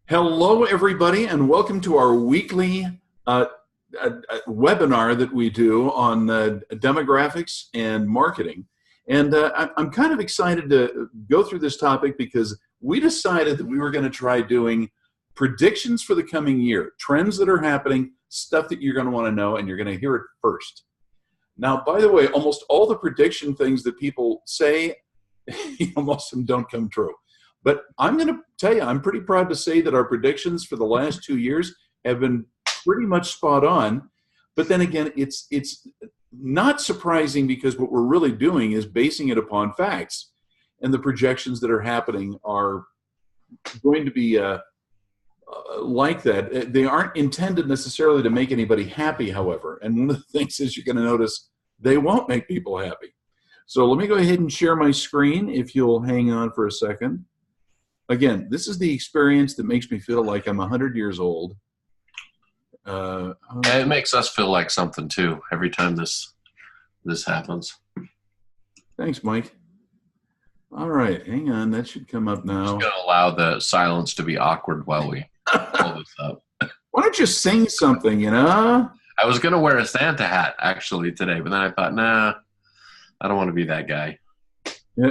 Hello, everybody, and welcome to our weekly webinar that we do on demographics and marketing. And I'm kind of excited to go through this topic because we decided that we were going to try doing predictions for the coming year, trends that are happening, stuff that you're going to want to know, and you're going to hear it first. Now, by the way, almost all the prediction things that people say, most of them don't come true. But I'm going to tell you, I'm pretty proud to say that our predictions for the last 2 years have been pretty much spot on. But then again, it's not surprising because what we're really doing is basing it upon facts. And the projections that are happening are going to be like that. They aren't intended necessarily to make anybody happy, however. And one of the things is you're going to notice they won't make people happy. So let me go ahead and share my screen if you'll hang on for a second. Again, this is the experience that makes me feel like I'm 100 years old. It makes us feel like something too every time this happens. Thanks, Mike. All right, hang on. That should come up now. Just gonna allow the silence to be awkward while we pull this up. Why don't you sing something, I was gonna wear a Santa hat actually today, but then I thought, nah, I don't want to be that guy. Yeah.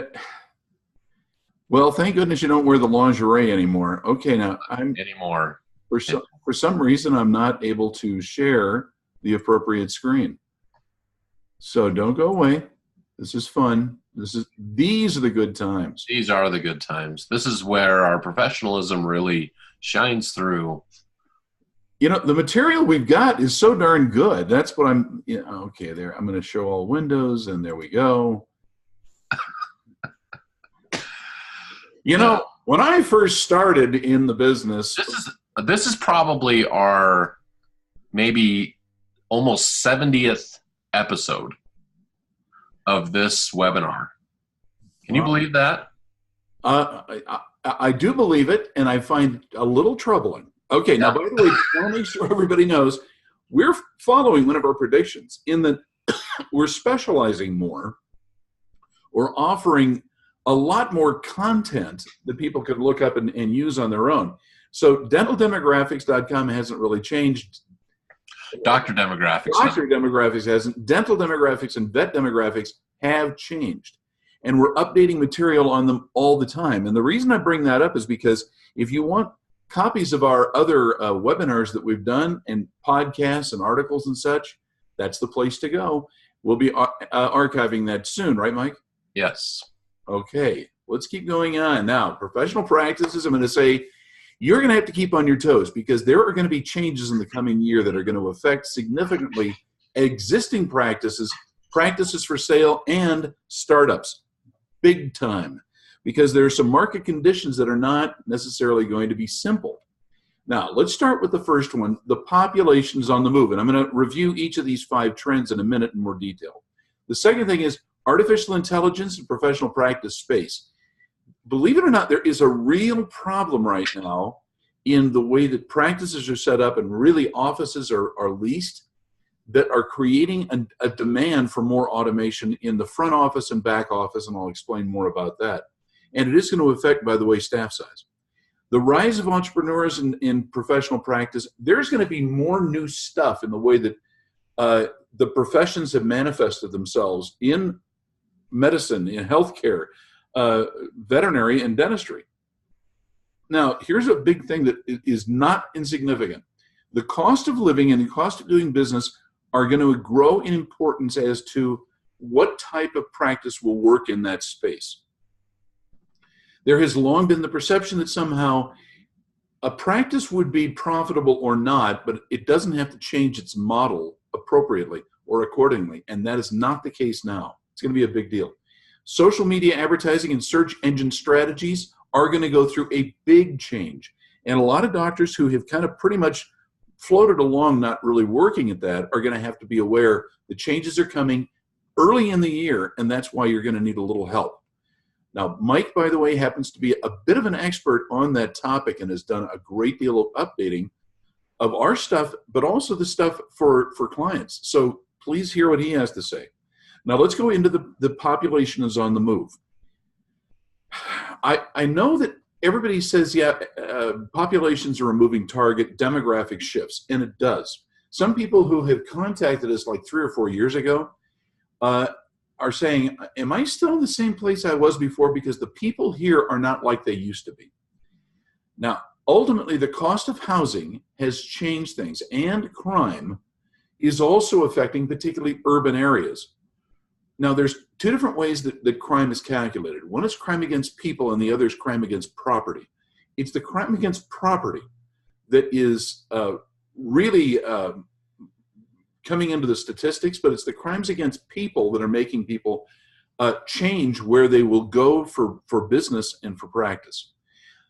Well, thank goodness you don't wear the lingerie anymore. Okay, now for some reason I'm not able to share the appropriate screen. So don't go away. This is fun. These are the good times. These are the good times. This is where our professionalism really shines through. The material we've got is so darn good. That's what okay, there. I'm going to show all windows, and there we go. When I first started in the business, this is probably our maybe almost 70th episode of this webinar. Can you believe that? I do believe it, and I find it a little troubling. Okay, now, by the way, I want to make sure everybody knows we're following one of our predictions in that we're specializing more or offering a lot more content that people could look up and use on their own. So dentaldemographics.com hasn't really changed. Doctor Demographics. Doctor Demographics hasn't. Dental Demographics and Vet Demographics have changed. And we're updating material on them all the time. And the reason I bring that up is because if you want copies of our other webinars that we've done and podcasts and articles and such, that's the place to go. We'll be archiving that soon, right, Mike? Yes. Okay, let's keep going on. Now, professional practices, I'm going to say you're going to have to keep on your toes because there are going to be changes in the coming year that are going to affect significantly existing practices for sale, and startups, big time, because there are some market conditions that are not necessarily going to be simple. Now, let's start with the first one, the population is on the move, and I'm going to review each of these 5 trends in a minute in more detail. The second thing is artificial intelligence and professional practice space. Believe it or not, there is a real problem right now in the way that practices are set up and really offices are leased that are creating a demand for more automation in the front office and back office, and I'll explain more about that. And it is going to affect, by the way, staff size. The rise of entrepreneurs in professional practice, there's going to be more new stuff in the way that the professions have manifested themselves in medicine, in healthcare, veterinary, and dentistry. Now, here's a big thing that is not insignificant. The cost of living and the cost of doing business are going to grow in importance as to what type of practice will work in that space. There has long been the perception that somehow a practice would be profitable or not, but it doesn't have to change its model appropriately or accordingly, and that is not the case now. It's going to be a big deal. Social media advertising and search engine strategies are going to go through a big change. And a lot of doctors who have kind of pretty much floated along, not really working at that, are going to have to be aware the changes are coming early in the year, and that's why you're going to need a little help. Now, Mike, by the way, happens to be a bit of an expert on that topic and has done a great deal of updating of our stuff, but also the stuff for clients. So please hear what he has to say. Now let's go into the population is on the move. I know that everybody says, yeah, populations are a moving target, demographic shifts, and it does. Some people who have contacted us like 3 or 4 years ago are saying, am I still in the same place I was before? Because the people here are not like they used to be. Now, ultimately, the cost of housing has changed things, and crime is also affecting particularly urban areas. Now, there's two different ways that crime is calculated. One is crime against people, and the other is crime against property. It's the crime against property that is really coming into the statistics, but it's the crimes against people that are making people change where they will go for business and for practice.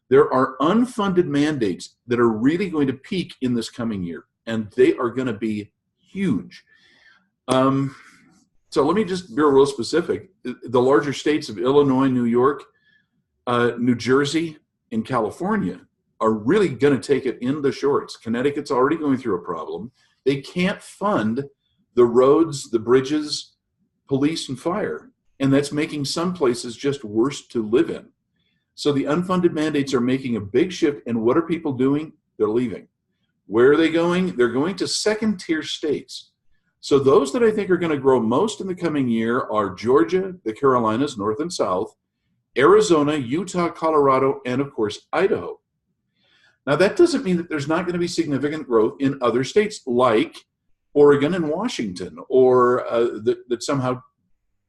There are unfunded mandates that are really going to peak in this coming year, and they are going to be huge. So let me just be real specific. The larger states of Illinois, New York, New Jersey, and California are really going to take it in the shorts. Connecticut's already going through a problem. They can't fund the roads, the bridges, police, and fire. And that's making some places just worse to live in. So the unfunded mandates are making a big shift. And what are people doing? They're leaving. Where are they going? They're going to second-tier states. So those that I think are going to grow most in the coming year are Georgia, the Carolinas, North and South, Arizona, Utah, Colorado, and of course, Idaho. Now that doesn't mean that there's not going to be significant growth in other states like Oregon and Washington, or that somehow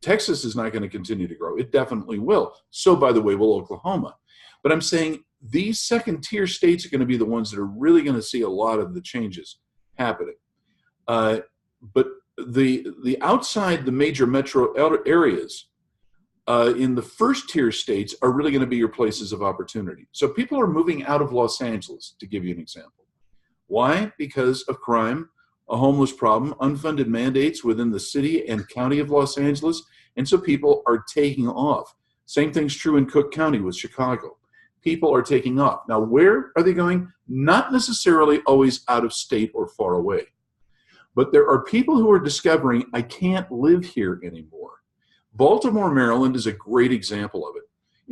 Texas is not going to continue to grow. It definitely will. So by the way, will Oklahoma. But I'm saying these second-tier states are going to be the ones that are really going to see a lot of the changes happening. But the outside the major metro areas, in the first-tier states are really going to be your places of opportunity. So people are moving out of Los Angeles, to give you an example. Why? Because of crime, a homeless problem, unfunded mandates within the city and county of Los Angeles, and so people are taking off. Same thing's true in Cook County with Chicago. People are taking off. Now, where are they going? Not necessarily always out of state or far away. But there are people who are discovering, I can't live here anymore. Baltimore, Maryland is a great example of it,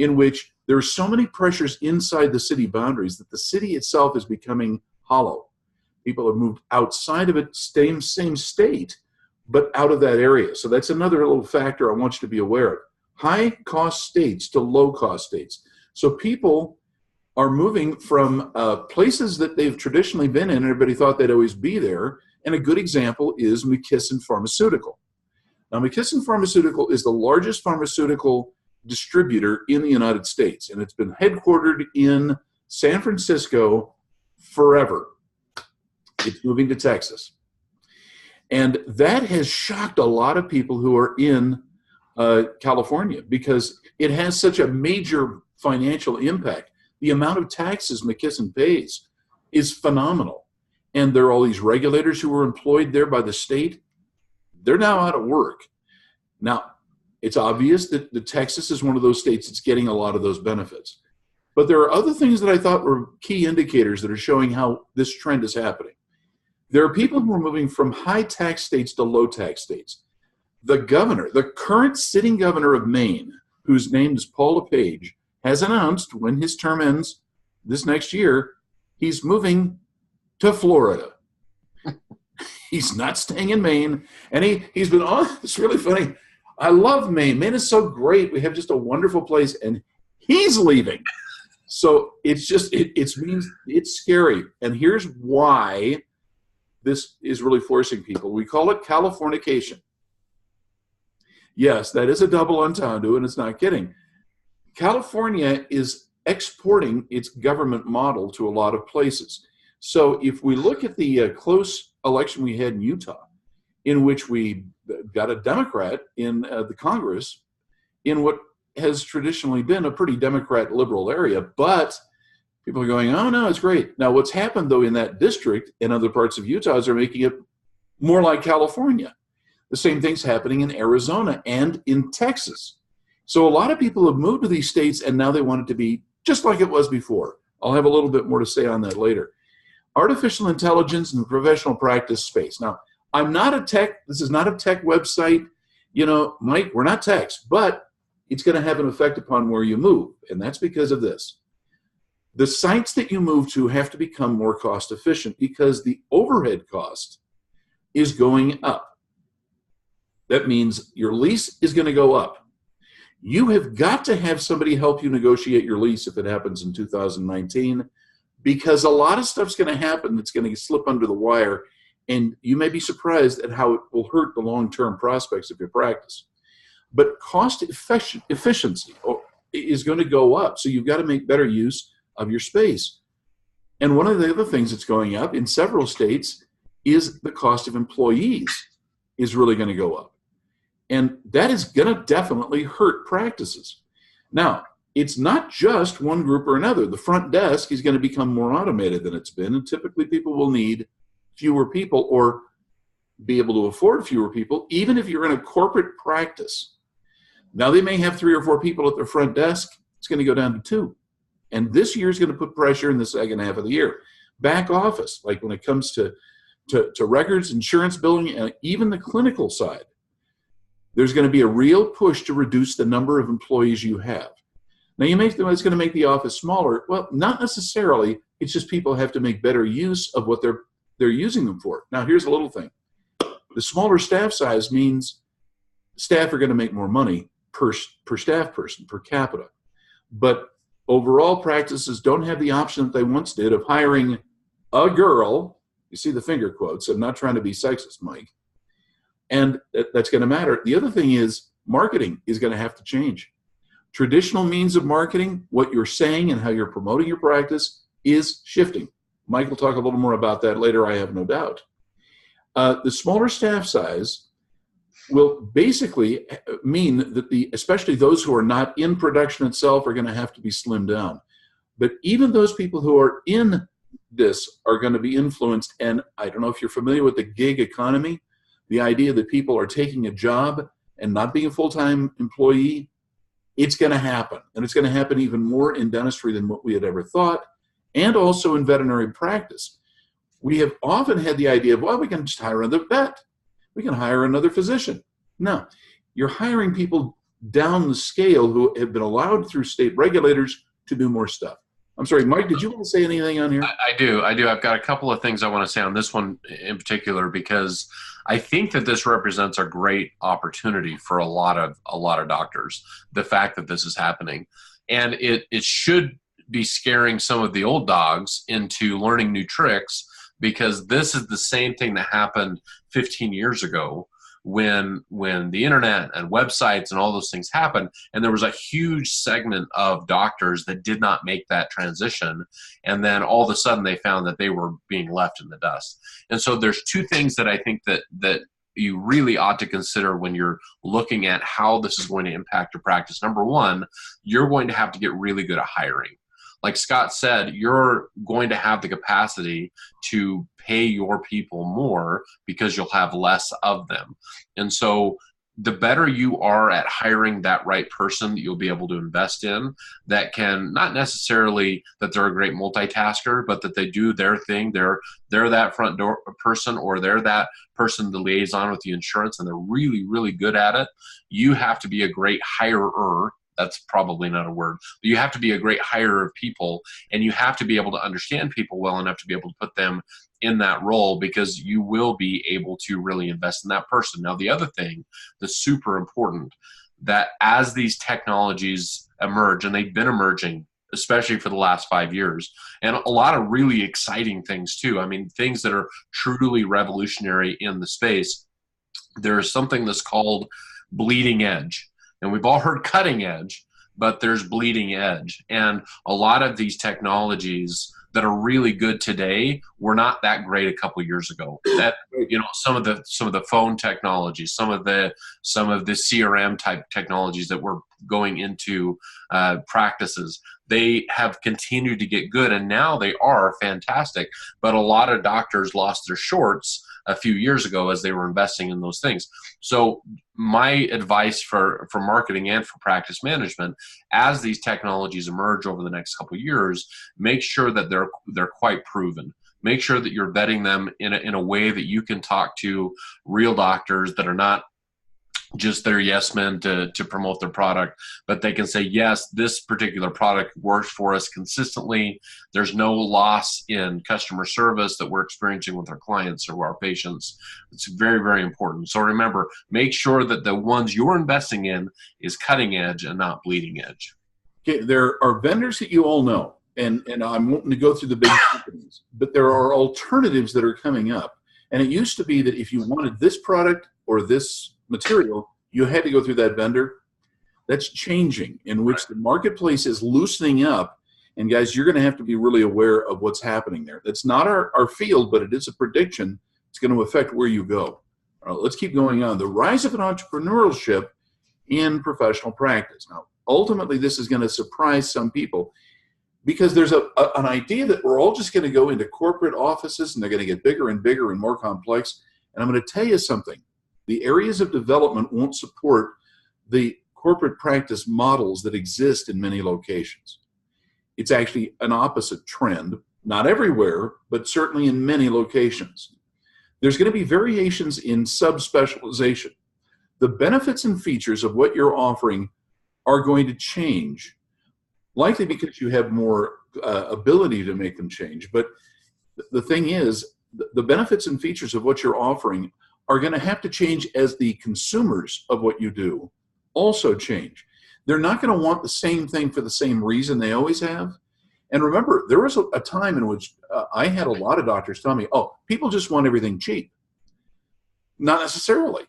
in which there are so many pressures inside the city boundaries that the city itself is becoming hollow. People have moved outside of it, same state, but out of that area. So that's another little factor I want you to be aware of. High-cost states to low-cost states. So people are moving from places that they've traditionally been in, and everybody thought they'd always be there. And a good example is McKesson Pharmaceutical. Now, McKesson Pharmaceutical is the largest pharmaceutical distributor in the United States, and it's been headquartered in San Francisco forever. It's moving to Texas. And that has shocked a lot of people who are in California because it has such a major financial impact. The amount of taxes McKesson pays is phenomenal. And there are all these regulators who were employed there by the state. They're now out of work. Now, it's obvious that Texas is one of those states that's getting a lot of those benefits. But there are other things that I thought were key indicators that are showing how this trend is happening. There are people who are moving from high-tax states to low-tax states. The governor, the current sitting governor of Maine, whose name is Paul LePage, has announced when his term ends this next year, he's moving to Florida. He's not staying in Maine. And he's been on, it's really funny. I love Maine. Maine is so great. We have just a wonderful place. And he's leaving. So it's just, it means it's scary. And here's why this is really forcing people. We call it Californication. Yes, that is a double entendre, and it's not kidding. California is exporting its government model to a lot of places. So if we look at the close election we had in Utah, in which we got a Democrat in the Congress, in what has traditionally been a pretty Democrat liberal area, but people are going, oh no, it's great. Now what's happened though in that district and other parts of Utah is they're making it more like California. The same thing's happening in Arizona and in Texas. So a lot of people have moved to these states and now they want it to be just like it was before. I'll have a little bit more to say on that later. Artificial intelligence in the professional practice space. Now, I'm not a tech, this is not a tech website. You know, Mike, we're not techs, but it's going to have an effect upon where you move. And that's because of this. The sites that you move to have to become more cost efficient because the overhead cost is going up. That means your lease is going to go up. You have got to have somebody help you negotiate your lease if it happens in 2019, because a lot of stuff's going to happen that's going to slip under the wire, and you may be surprised at how it will hurt the long-term prospects of your practice. But cost efficiency is going to go up, so you've got to make better use of your space. And one of the other things that's going up in several states is the cost of employees is really going to go up. And that is going to definitely hurt practices. Now, it's not just one group or another. The front desk is going to become more automated than it's been, and typically people will need fewer people or be able to afford fewer people, even if you're in a corporate practice. Now, they may have 3 or 4 people at their front desk. It's going to go down to 2. And this year is going to put pressure in the second half of the year. Back office, like when it comes to records, insurance billing, and even the clinical side, there's going to be a real push to reduce the number of employees you have. Now, you may think it's going to make the office smaller. Well, not necessarily. It's just people have to make better use of what they're using them for. Now, here's a little thing. The smaller staff size means staff are going to make more money per staff person, per capita. But overall, practices don't have the option that they once did of hiring a girl. You see the finger quotes. I'm not trying to be sexist, Mike. And that's going to matter. The other thing is marketing is going to have to change. Traditional means of marketing, what you're saying and how you're promoting your practice, is shifting. Mike will talk a little more about that later, I have no doubt. The smaller staff size will basically mean that especially those who are not in production itself are going to have to be slimmed down. But even those people who are in this are going to be influenced. And I don't know if you're familiar with the gig economy, the idea that people are taking a job and not being a full-time employee. It's going to happen. And it's going to happen even more in dentistry than what we had ever thought, and also in veterinary practice. We have often had the idea of, well, we can just hire another vet. We can hire another physician. No, you're hiring people down the scale who have been allowed through state regulators to do more stuff. I'm sorry, Mike, did you want to say anything on here? I do. I've got a couple of things I want to say on this one in particular, because I think that this represents a great opportunity for a lot of doctors, the fact that this is happening. And it should be scaring some of the old dogs into learning new tricks, because this is the same thing that happened 15 years ago when the internet and websites and all those things happened, and there was a huge segment of doctors that did not make that transition, and then all of a sudden they found that they were being left in the dust. And so there's 2 things that I think that you really ought to consider when you're looking at how this is going to impact your practice. Number 1, you're going to have to get really good at hiring. Like Scott said, you're going to have the capacity to pay your people more because you'll have less of them. And so the better you are at hiring that right person that you'll be able to invest in, that can, not necessarily that they're a great multitasker, but that they do their thing. They're that front door person, or they're that person, the liaison with the insurance, and they're really, really good at it. You have to be a great hirer. That's probably not a word, but you have to be a great hirer of people, and you have to be able to understand people well enough to be able to put them in that role, because you will be able to really invest in that person. Now, the other thing that's super important, that as these technologies emerge, and they've been emerging, especially for the last 5 years, and a lot of really exciting things too. I mean, things that are truly revolutionary in the space. There's something that's called bleeding edge. And we've all heard cutting edge, but there's bleeding edge. And a lot of these technologies that are really good today were not that great a couple years ago. That, you know, some of the phone technologies, some of the CRM type technologies that were going into practices, they have continued to get good, and now they are fantastic. But a lot of doctors lost their shorts a few years ago as they were investing in those things. So my advice for marketing and for practice management, as these technologies emerge over the next couple of years, make sure that they're quite proven. Make sure that you're vetting them in a way that you can talk to real doctors that are not just their yes men to promote their product, but they can say, yes, this particular product works for us consistently. There's no loss in customer service that we're experiencing with our clients or our patients. It's very, very important. So remember, make sure that the ones you're investing in is cutting edge and not bleeding edge. Okay, there are vendors that you all know, and I'm wanting to go through the big companies, but there are alternatives that are coming up. And it used to be that if you wanted this product or this material, you had to go through that vendor. That's changing, in which the marketplace is loosening up. And guys, you're going to have to be really aware of what's happening there. That's not our field, but it is a prediction. It's going to affect where you go. All right, let's keep going on. The rise of an entrepreneurship in professional practice. Now, ultimately, this is going to surprise some people, because there's an idea that we're all just going to go into corporate offices and they're going to get bigger and bigger and more complex. And I'm going to tell you something. The areas of development won't support the corporate practice models that exist in many locations. It's actually an opposite trend, not everywhere, but certainly in many locations. There's going to be variations in subspecialization. The benefits and features of what you're offering are going to change, likely because you have more ability to make them change. But the thing is, the benefits and features of what you're offering are going to have to change as the consumers of what you do also change. They're not going to want the same thing for the same reason they always have. And remember, there was a time in which I had a lot of doctors tell me, oh, people just want everything cheap. Not necessarily.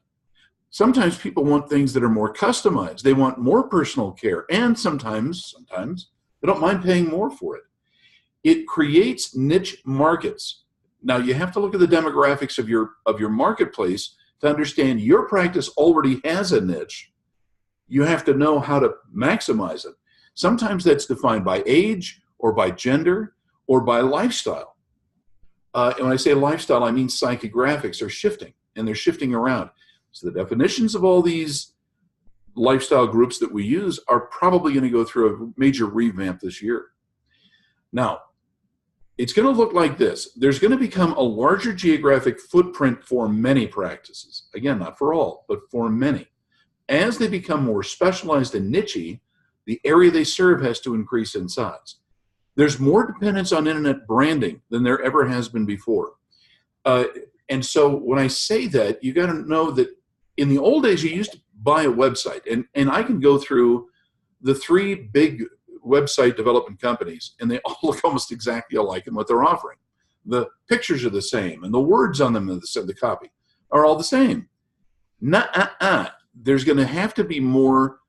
Sometimes people want things that are more customized. They want more personal care. And sometimes they don't mind paying more for it. It creates niche markets. Now, you have to look at the demographics of your marketplace to understand your practice already has a niche. You have to know how to maximize it. Sometimes that's defined by age or by gender or by lifestyle. And when I say lifestyle, I mean psychographics are shifting, and they're shifting around. So the definitions of all these lifestyle groups that we use are probably going to go through a major revamp this year. Now, it's going to look like this. There's going to become a larger geographic footprint for many practices. Again, not for all, but for many. As they become more specialized and niche-y, the area they serve has to increase in size. There's more dependence on internet branding than there ever has been before. And so when I say that, you got to know that in the old days, you used to buy a website. And I can go through the three big website development companies, and they all look almost exactly alike in what they're offering. The pictures are the same, and the words on them, the copy, are all the same. There's going to have to be more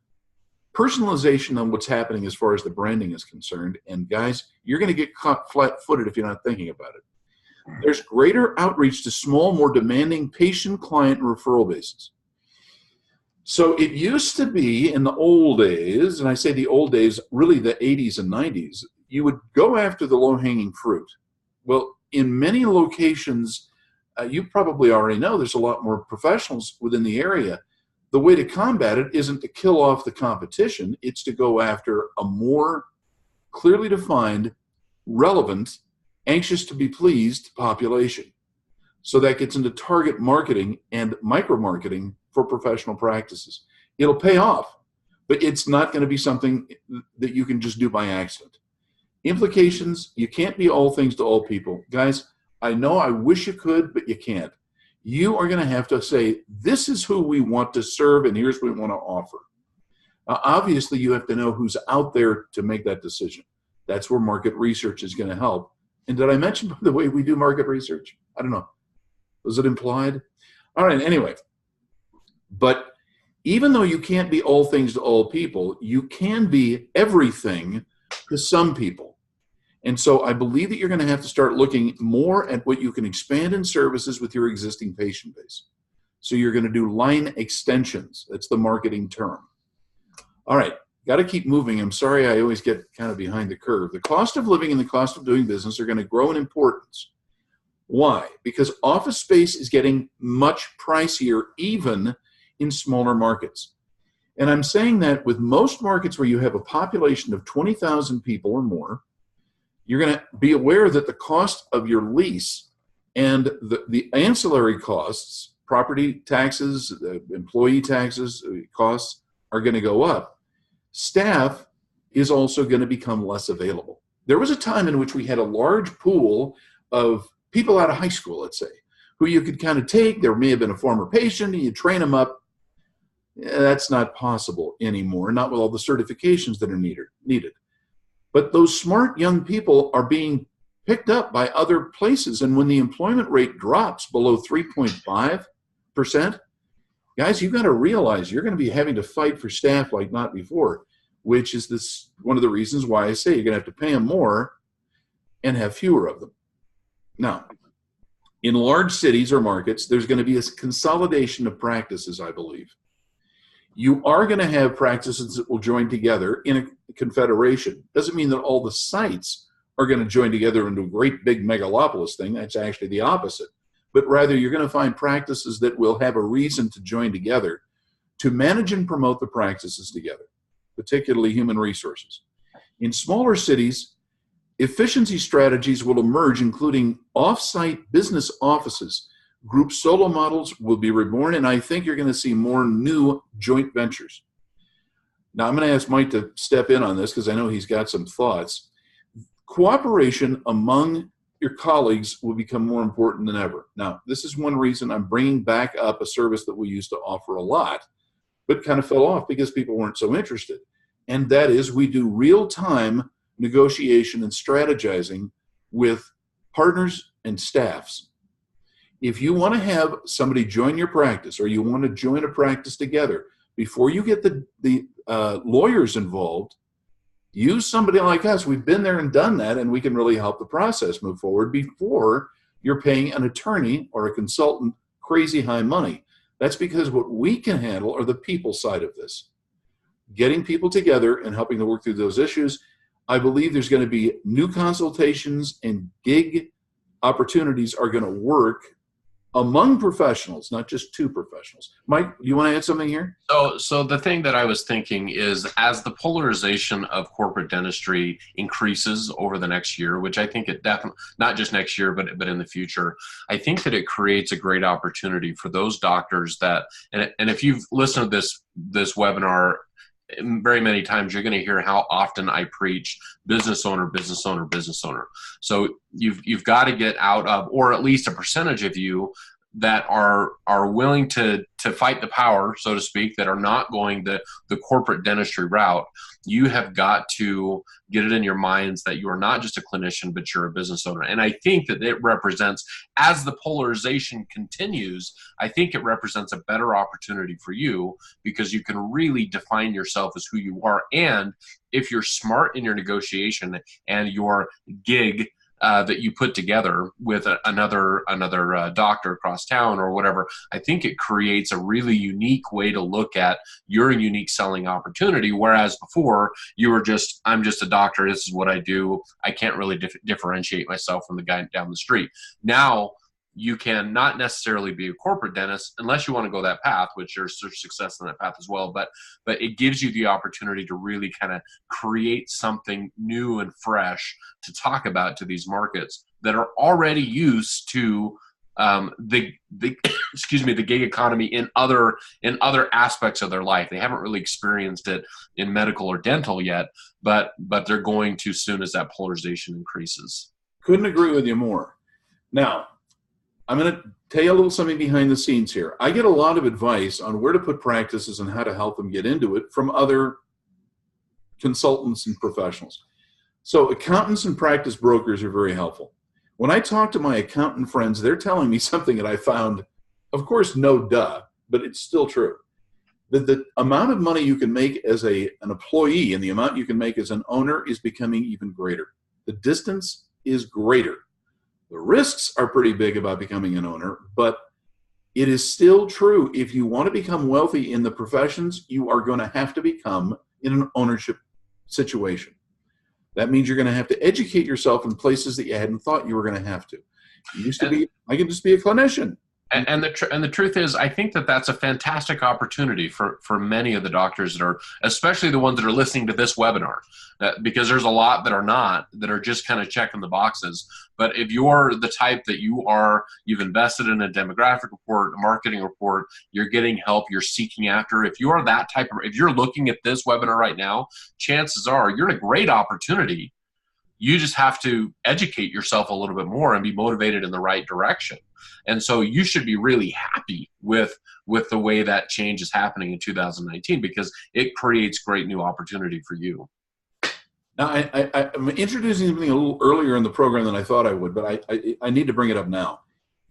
personalization on what's happening as far as the branding is concerned. And guys, you're going to get caught flat-footed if you're not thinking about it. There's greater outreach to small, more demanding patient, client, and referral bases. So it used to be in the old days, and I say the old days, really the 80s and 90s, you would go after the low-hanging fruit. Well, in many locations, you probably already know there's a lot more professionals within the area. The way to combat it isn't to kill off the competition. It's to go after a more clearly defined, relevant, anxious to be pleased population. So that gets into target marketing and micro-marketing for professional practices. It'll pay off, but it's not going to be something that you can just do by accident. Implications, you can't be all things to all people. Guys, I know I wish you could, but you can't. You are going to have to say, this is who we want to serve, and here's what we want to offer. Obviously, you have to know who's out there to make that decision. That's where market research is going to help. And did I mention, by the way, we do market research? I don't know. Was it implied? All right, anyway. But even though you can't be all things to all people, you can be everything to some people. And so I believe that you're going to have to start looking more at what you can expand in services with your existing patient base. So you're going to do line extensions. That's the marketing term. All right, got to keep moving. I'm sorry I always get kind of behind the curve. The cost of living and the cost of doing business are going to grow in importance. Why? Because office space is getting much pricier, even in smaller markets. And I'm saying that with most markets where you have a population of 20,000 people or more, you're going to be aware that the cost of your lease and the ancillary costs property taxes, employee taxes, costs are going to go up. Staff is also going to become less available. There was a time in which we had a large pool of people out of high school, let's say, who you could kind of take. There may have been a former patient, and you train them up. That's not possible anymore, not with all the certifications that are needed. But those smart young people are being picked up by other places, and when the employment rate drops below 3.5%, guys, you've got to realize you're going to be having to fight for staff like not before, which is this one of the reasons why I say you're going to have to pay them more and have fewer of them. Now, in large cities or markets, there's going to be a consolidation of practices, I believe. You are going to have practices that will join together in a confederation. Doesn't mean that all the sites are going to join together into a great big megalopolis thing. That's actually the opposite. But rather, you're going to find practices that will have a reason to join together to manage and promote the practices together, particularly human resources. In smaller cities, efficiency strategies will emerge, including off-site business offices. Group solo models will be reborn, and I think you're going to see more new joint ventures. Now, I'm going to ask Mike to step in on this because I know he's got some thoughts. Cooperation among your colleagues will become more important than ever. Now, this is one reason I'm bringing back up a service that we used to offer a lot, but kind of fell off because people weren't so interested. And that is, we do real-time negotiation and strategizing with partners and staffs. If you want to have somebody join your practice, or you want to join a practice together, before you get the lawyers involved, use somebody like us. We've been there and done that, and we can really help the process move forward before you're paying an attorney or a consultant crazy high money. That's because what we can handle are the people side of this. Getting people together and helping them work through those issues. I believe there's going to be new consultations, and gig opportunities are going to work among professionals, not just two professionals. Mike, you want to add something here? So the thing that I was thinking is, as the polarization of corporate dentistry increases over the next year, which I think it definitely, not just next year, but in the future, I think that it creates a great opportunity for those doctors that, and if you've listened to this webinar very many times, you're going to hear how often I preach business owner, business owner, business owner. So you've got to get out of, or at least a percentage of you that are willing to fight the power, so to speak, that are not going the corporate dentistry route. You have got to get it in your minds that you are not just a clinician, but you're a business owner. And I think that it represents, as the polarization continues, I think it represents a better opportunity for you, because you can really define yourself as who you are. And if you're smart in your negotiation and your gig that you put together with another doctor across town or whatever, I think it creates a really unique way to look at your unique selling opportunity. Whereas before, you were just, I'm just a doctor, this is what I do, I can't really differentiate myself from the guy down the street. Now, you can not necessarily be a corporate dentist unless you want to go that path, which there's success in that path as well. But it gives you the opportunity to really kind of create something new and fresh to talk about to these markets that are already used to the gig economy in other aspects of their life. They haven't really experienced it in medical or dental yet, but they're going to soon as that polarization increases. Couldn't agree with you more. Now, I'm going to tell you a little something behind the scenes here. I get a lot of advice on where to put practices and how to help them get into it from other consultants and professionals. So accountants and practice brokers are very helpful. When I talk to my accountant friends, they're telling me something that I found, of course, no duh, but it's still true. The amount of money you can make as an employee and the amount you can make as an owner is becoming even greater. The distance is greater. The risks are pretty big about becoming an owner, but it is still true. If you want to become wealthy in the professions, you are going to have to become in an ownership situation. That means you're going to have to educate yourself in places that you hadn't thought you were going to have to. It used to be, I can just be a clinician. And the truth is, I think that that's a fantastic opportunity for many of the doctors that are, especially the ones that are listening to this webinar, because there's a lot that are not, that are just kind of checking the boxes. But if you're the type that you've invested in a demographic report, a marketing report, you're getting help, you're seeking after, if you're that type of, if you're looking at this webinar right now, chances are you're in a great opportunity. You just have to educate yourself a little bit more and be motivated in the right direction. And so you should be really happy with the way that change is happening in 2019, because it creates great new opportunity for you. Now, I'm introducing something a little earlier in the program than I thought I would, but I need to bring it up now.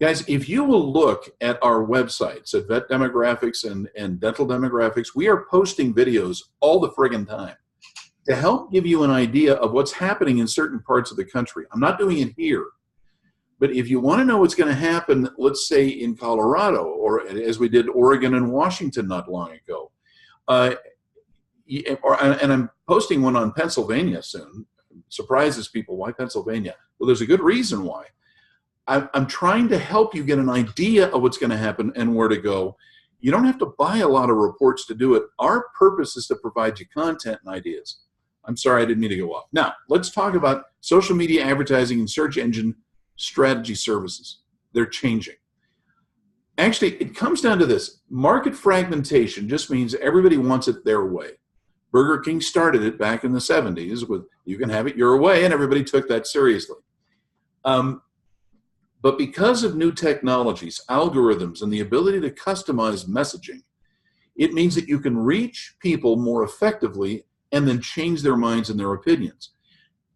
Guys, if you will look at our websites, at Vet Demographics and Dental Demographics, we are posting videos all the friggin' time to help give you an idea of what's happening in certain parts of the country. I'm not doing it here. But if you want to know what's going to happen, let's say in Colorado, or as we did Oregon and Washington not long ago, and I'm posting one on Pennsylvania soon. Surprises people. Why Pennsylvania? Well, there's a good reason why. I'm trying to help you get an idea of what's going to happen and where to go. You don't have to buy a lot of reports to do it. Our purpose is to provide you content and ideas. I'm sorry, I didn't mean to go off. Now, let's talk about social media advertising and search engine strategy services. They're changing. Actually, it comes down to this. Market fragmentation just means everybody wants it their way. Burger King started it back in the 70s with you can have it your way, and everybody took that seriously. But because of new technologies, algorithms, and the ability to customize messaging, it means that you can reach people more effectively and then change their minds and their opinions.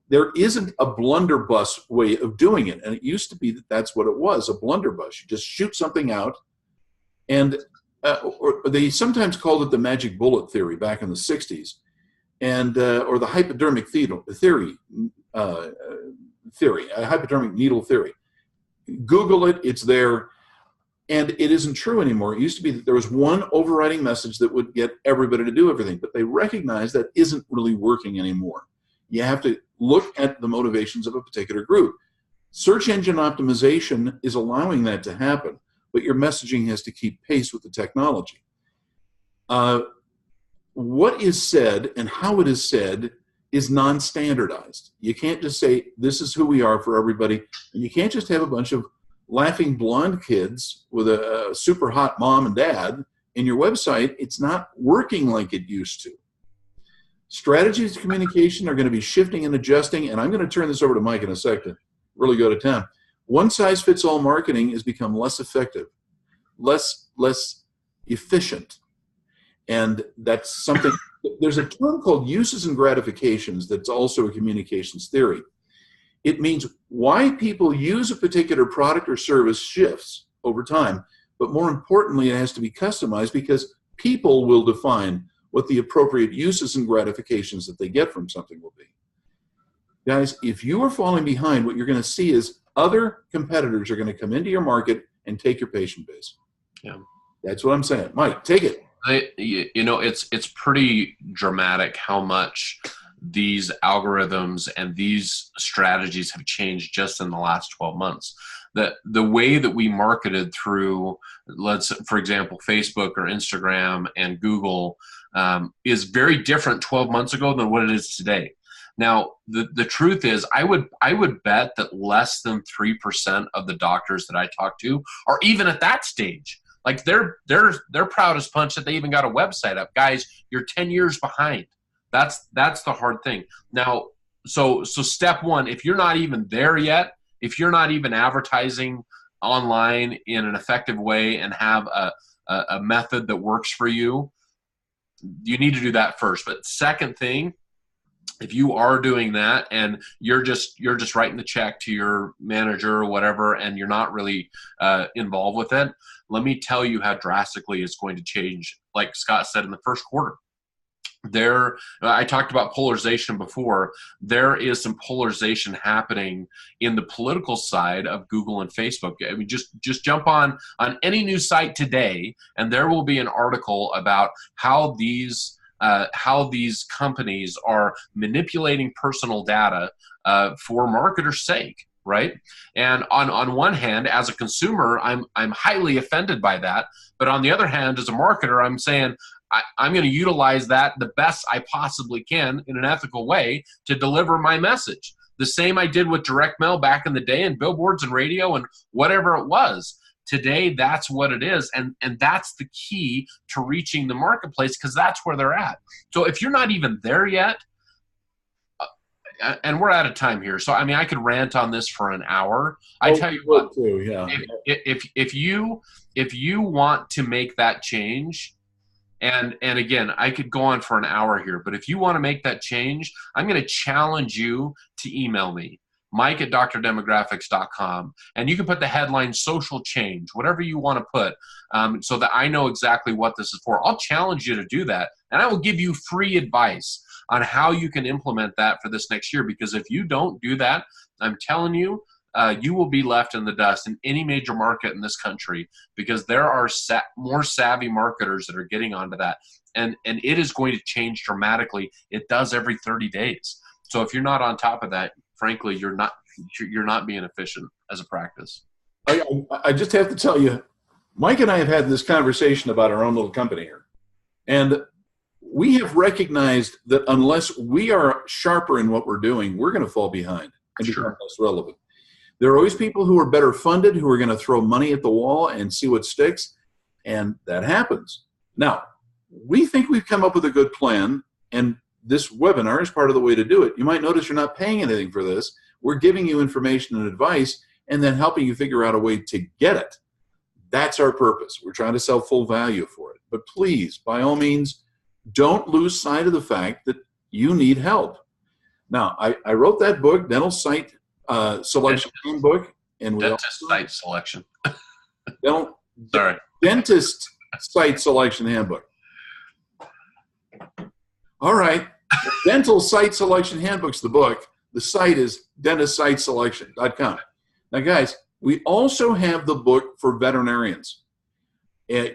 There isn't a blunderbuss way of doing it. And it used to be that that's what it was, a blunderbuss. You just shoot something out. And or they sometimes called it the magic bullet theory back in the 60s, and or the hypodermic hypodermic needle theory. Google it, it's there. And it isn't true anymore. It used to be that there was one overriding message that would get everybody to do everything, but they recognize that isn't really working anymore. You have to look at the motivations of a particular group. Search engine optimization is allowing that to happen, but your messaging has to keep pace with the technology. What is said and how it is said is non-standardized. You can't just say, this is who we are for everybody, and you can't just have a bunch of laughing blonde kids with a super hot mom and dad in your website. It's not working like it used to. Strategies of communication are going to be shifting and adjusting, and I'm going to turn this over to Mike in a second. Really go to town. One-size-fits-all marketing has become less effective, less efficient, and that's something. There's a term called uses and gratifications that's also a communications theory. It means why people use a particular product or service shifts over time, but more importantly, it has to be customized because people will define what the appropriate uses and gratifications that they get from something will be. Guys, if you are falling behind, what you're going to see is other competitors are going to come into your market and take your patient base. Yeah, that's what I'm saying. Mike, take it. It's pretty dramatic how much these algorithms and these strategies have changed just in the last 12 months. The way that we marketed through, for example, Facebook or Instagram and Google is very different 12 months ago than what it is today. Now, the truth is, I would bet that less than 3% of the doctors that I talk to are even at that stage. Like they're proud as punch that they even got a website up. Guys, you're 10 years behind. That's the hard thing. Now, so step one, if you're not even there yet, if you're not even advertising online in an effective way and have a method that works for you, you need to do that first. But second thing, if you are doing that and you're just writing the check to your manager or whatever, and you're not really involved with it, let me tell you how drastically it's going to change. Like Scott said, in the first quarter, I talked about polarization before. There is some polarization happening in the political side of Google and Facebook. I mean, just jump on any news site today, and there will be an article about how these companies are manipulating personal data for marketers' sake, right? And on one hand, as a consumer, I'm highly offended by that. But on the other hand, as a marketer, I'm saying I'm going to utilize that the best I possibly can in an ethical way to deliver my message. The same I did with direct mail back in the day and billboards and radio and whatever it was. Today, that's what it is. And that's the key to reaching the marketplace, because that's where they're at. So if you're not even there yet, and we're out of time here, so I mean, I could rant on this for an hour. I tell you what, too, yeah. if you want to make that change, and again, I could go on for an hour here, but if you want to make that change, I'm going to challenge you to email me, mike@drdemographics.com, and you can put the headline social change, whatever you want to put, so that I know exactly what this is for. I'll challenge you to do that, and I will give you free advice on how you can implement that for this next year, because if you don't do that, I'm telling you, you will be left in the dust in any major market in this country, because there are more savvy marketers that are getting onto that, and it is going to change dramatically. It does every 30 days. So if you're not on top of that, frankly, you're not being efficient as a practice. I just have to tell you, Mike and I have had this conversation about our own little company here, and we have recognized that unless we are sharper in what we're doing, we're going to fall behind and become less relevant. There are always people who are better funded who are going to throw money at the wall and see what sticks, and that happens. Now, we think we've come up with a good plan, and this webinar is part of the way to do it. You might notice you're not paying anything for this. We're giving you information and advice and then helping you figure out a way to get it. That's our purpose. We're trying to sell full value for it. But please, by all means, don't lose sight of the fact that you need help. Now, I wrote that book, Dental Site Selection Handbook. And Dentist Site Selection. Dentist Site Selection Handbook. All right. Dental Site Selection Handbook's the book. The site is dentistsiteselection.com. Now, guys, we also have the book for veterinarians.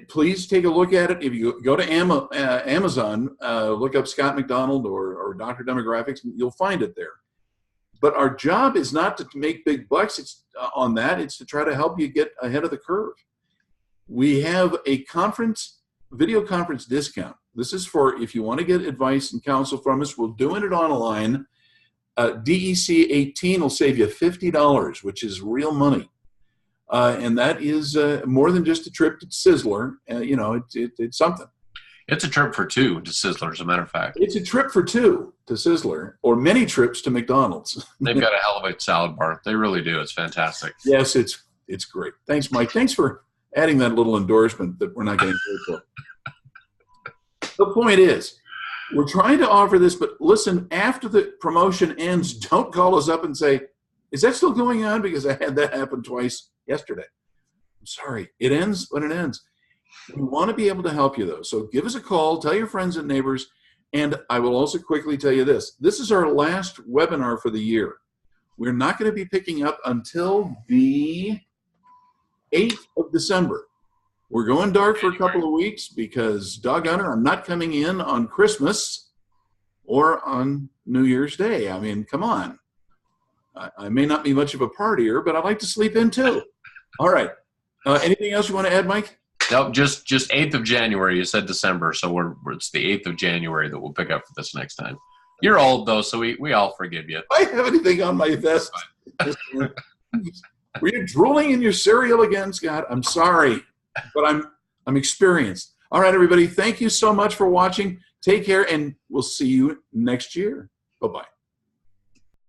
Please take a look at it. If you go to Amazon, look up Scott McDonald or Dr. Demographics, you'll find it there. But our job is not to make big bucks on that. It's to try to help you get ahead of the curve. We have a video conference discount. This is for if you want to get advice and counsel from us. We're doing it online. DEC 18 will save you $50, which is real money. And that is more than just a trip to Sizzler. It's something. It's a trip for two to Sizzler, as a matter of fact. It's a trip for two to Sizzler, or many trips to McDonald's. They've got a hell of a salad bar. They really do. It's fantastic. Yes, it's great. Thanks, Mike. Thanks for adding that little endorsement that we're not getting paid for. The point is, we're trying to offer this, but listen, after the promotion ends, don't call us up and say, is that still going on? Because I had that happen twice yesterday. I'm sorry. It ends when it ends. We want to be able to help you, though. So give us a call, tell your friends and neighbors, and I will also quickly tell you this. This is our last webinar for the year. We're not going to be picking up until the 8th of December. We're going dark for a couple of weeks because, doggone it, I'm not coming in on Christmas or on New Year's Day. I mean, come on. I may not be much of a partier, but I like to sleep in too. All right. Anything else you want to add, Mike? No, just 8th of January. You said December, so it's the 8th of January that we'll pick up for this next time. You're old, though, so we all forgive you. I have anything on my vest. Were you drooling in your cereal again, Scott? I'm sorry, but I'm experienced. All right, everybody, thank you so much for watching. Take care, and we'll see you next year. Bye-bye.